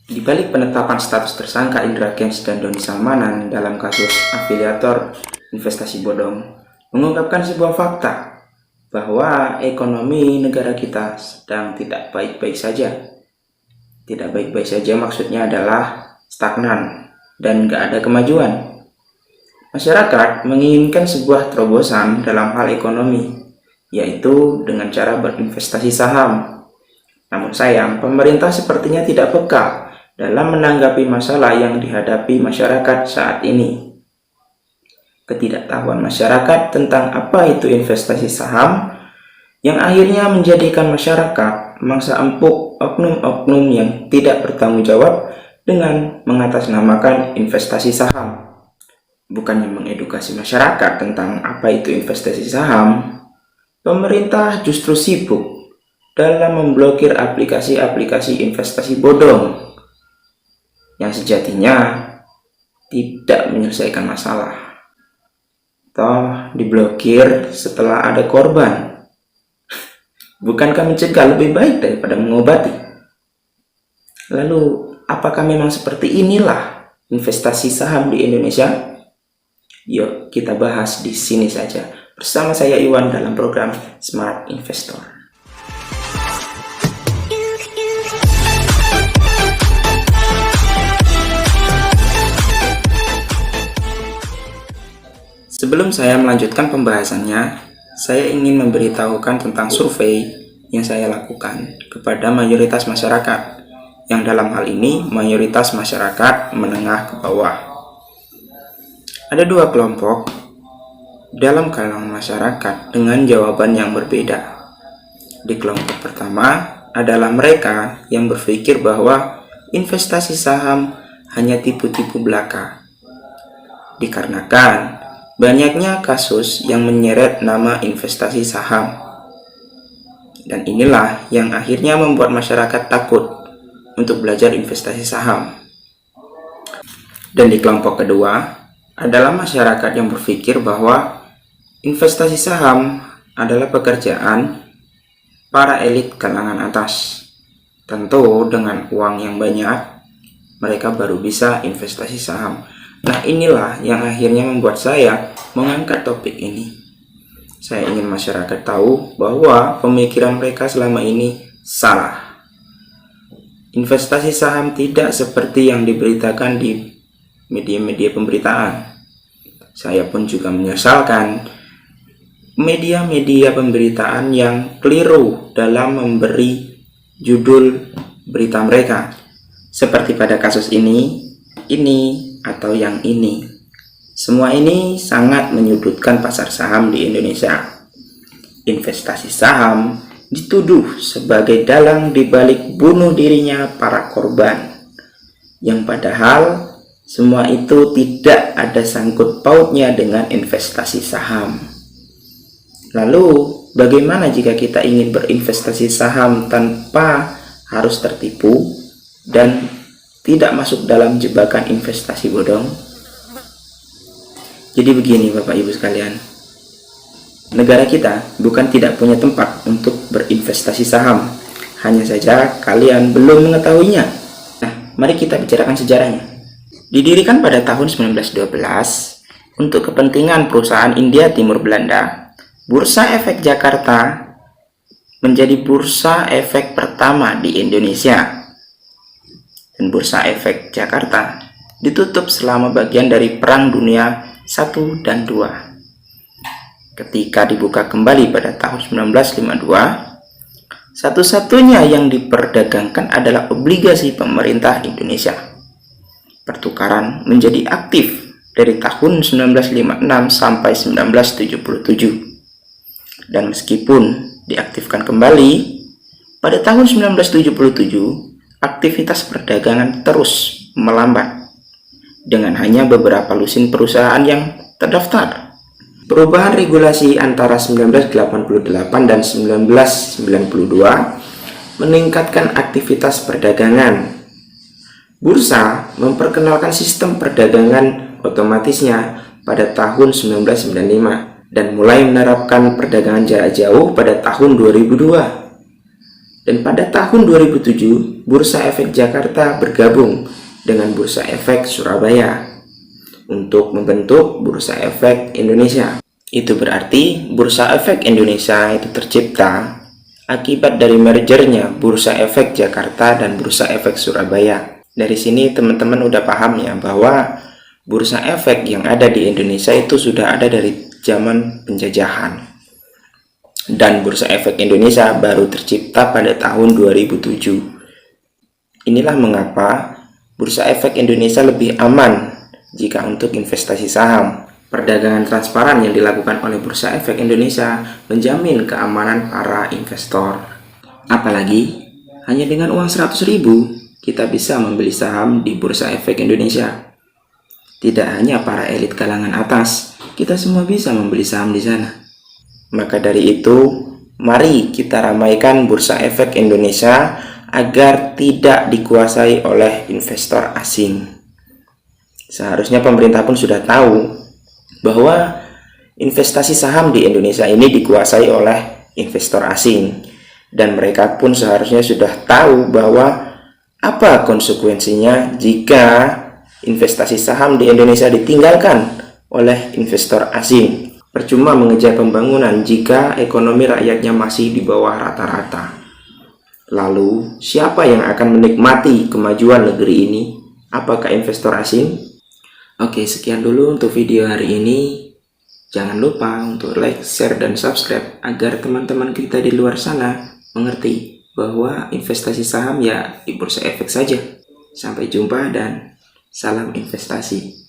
Di balik penetapan status tersangka Indra Kents dan Doni Salmanan dalam kasus afiliator investasi bodong, mengungkapkan sebuah fakta bahwa ekonomi negara kita sedang tidak baik-baik saja. Tidak baik-baik saja maksudnya adalah stagnan dan gak ada kemajuan. Masyarakat menginginkan sebuah terobosan dalam hal ekonomi, yaitu dengan cara berinvestasi saham. Namun sayang, pemerintah sepertinya tidak peka dalam menanggapi masalah yang dihadapi masyarakat saat ini. Ketidaktahuan masyarakat tentang apa itu investasi saham yang akhirnya menjadikan masyarakat mangsa empuk oknum-oknum yang tidak bertanggung jawab dengan mengatasnamakan investasi saham. Bukannya mengedukasi masyarakat tentang apa itu investasi saham, pemerintah justru sibuk dalam memblokir aplikasi-aplikasi investasi bodong yang sejatinya tidak menyelesaikan masalah. Toh diblokir setelah ada korban. Bukankah mencegah lebih baik daripada mengobati? Lalu, apakah memang seperti inilah investasi saham di Indonesia? Yuk kita bahas di sini saja bersama saya Iwan dalam program Smart Investor. Sebelum saya melanjutkan pembahasannya, saya ingin memberitahukan tentang survei yang saya lakukan kepada mayoritas masyarakat, yang dalam hal ini mayoritas masyarakat menengah ke bawah. Ada dua kelompok dalam kalangan masyarakat dengan jawaban yang berbeda. Di kelompok pertama adalah mereka yang berpikir bahwa investasi saham hanya tipu-tipu belaka, dikarenakan banyaknya kasus yang menyeret nama investasi saham. Dan inilah yang akhirnya membuat masyarakat takut untuk belajar investasi saham. Dan di kelompok kedua adalah masyarakat yang berpikir bahwa investasi saham adalah pekerjaan para elit kalangan atas. Tentu dengan uang yang banyak, mereka baru bisa investasi saham. Nah, inilah yang akhirnya membuat saya mengangkat topik ini. Saya ingin masyarakat tahu bahwa pemikiran mereka selama ini salah. Investasi saham tidak seperti yang diberitakan di media-media pemberitaan. Saya pun juga menyesalkan media-media pemberitaan yang keliru dalam memberi judul berita mereka. Seperti pada kasus ini atau yang ini. Semua ini sangat menyudutkan pasar saham di Indonesia. Investasi saham dituduh sebagai dalang dibalik bunuh dirinya para korban, yang padahal semua itu tidak ada sangkut pautnya dengan investasi saham. Lalu, bagaimana jika kita ingin berinvestasi saham tanpa harus tertipu dan tidak masuk dalam jebakan investasi bodong? Jadi begini Bapak Ibu sekalian, negara kita bukan tidak punya tempat untuk berinvestasi saham, hanya saja kalian belum mengetahuinya. Nah, mari kita bicarakan sejarahnya. Didirikan pada tahun 1912 untuk kepentingan perusahaan India Timur Belanda, Bursa Efek Jakarta menjadi bursa efek pertama di Indonesia. Dan Bursa Efek Jakarta ditutup selama bagian dari Perang Dunia I dan II. Ketika dibuka kembali pada tahun 1952, satu-satunya yang diperdagangkan adalah obligasi pemerintah Indonesia. Pertukaran menjadi aktif dari tahun 1956 sampai 1977. Dan meskipun diaktifkan kembali, pada tahun 1977, aktivitas perdagangan terus melambat dengan hanya beberapa lusin perusahaan yang terdaftar. Perubahan regulasi antara 1988 dan 1992 meningkatkan aktivitas perdagangan. Bursa memperkenalkan sistem perdagangan otomatisnya pada tahun 1995 dan mulai menerapkan perdagangan jarak jauh pada tahun 2002. Dan pada tahun 2007, Bursa Efek Jakarta bergabung dengan Bursa Efek Surabaya untuk membentuk Bursa Efek Indonesia. Itu berarti Bursa Efek Indonesia itu tercipta akibat dari mergernya Bursa Efek Jakarta dan Bursa Efek Surabaya. Dari sini teman-teman udah paham ya bahwa Bursa Efek yang ada di Indonesia itu sudah ada dari zaman penjajahan. Dan Bursa Efek Indonesia baru tercipta pada tahun 2007. Inilah mengapa Bursa Efek Indonesia lebih aman jika untuk investasi saham. Perdagangan transparan yang dilakukan oleh Bursa Efek Indonesia menjamin keamanan para investor. Apalagi, hanya dengan uang 100.000 kita bisa membeli saham di Bursa Efek Indonesia. Tidak hanya para elit kalangan atas, kita semua bisa membeli saham di sana. Maka dari itu, mari kita ramaikan Bursa Efek Indonesia agar tidak dikuasai oleh investor asing. Seharusnya pemerintah pun sudah tahu bahwa investasi saham di Indonesia ini dikuasai oleh investor asing. Dan mereka pun seharusnya sudah tahu bahwa apa konsekuensinya jika investasi saham di Indonesia ditinggalkan oleh investor asing. Percuma mengejar pembangunan jika ekonomi rakyatnya masih di bawah rata-rata. Lalu, siapa yang akan menikmati kemajuan negeri ini? Apakah investor asing? Oke, sekian dulu untuk video hari ini. Jangan lupa untuk like, share, dan subscribe agar teman-teman kita di luar sana mengerti bahwa investasi saham ya di Bursa Efek saja. Sampai jumpa dan salam investasi.